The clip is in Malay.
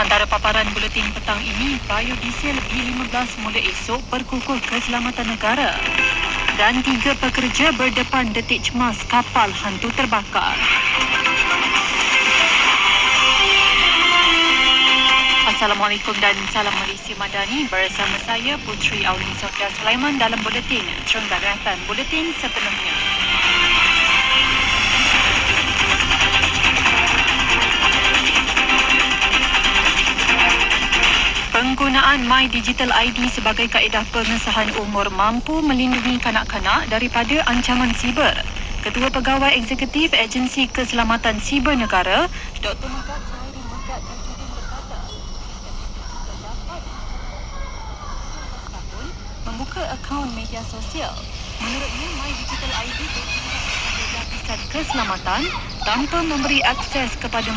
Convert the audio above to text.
Antara paparan buletin petang ini, biodiesel B15 mula esok berkukuh keselamatan negara. Dan 3 pekerja berdepan detik cemas kapal hantu terbakar. Assalamualaikum dan salam Malaysia Madani, bersama saya Putri Aulin Sofia Sulaiman dalam buletin Terengganu FM, buletin sepenuhnya. Penggunaan My Digital ID sebagai kaedah pengesahan umur mampu melindungi kanak-kanak daripada ancaman siber. Ketua Pegawai Eksekutif Agensi Keselamatan Siber Negara, Dr. Megat Zahiri Megat Tajudin berkata, membuka akaun media sosial. Menurutnya, My Digital ID berguna sebagai lapisan keselamatan tanpa memberi akses kepada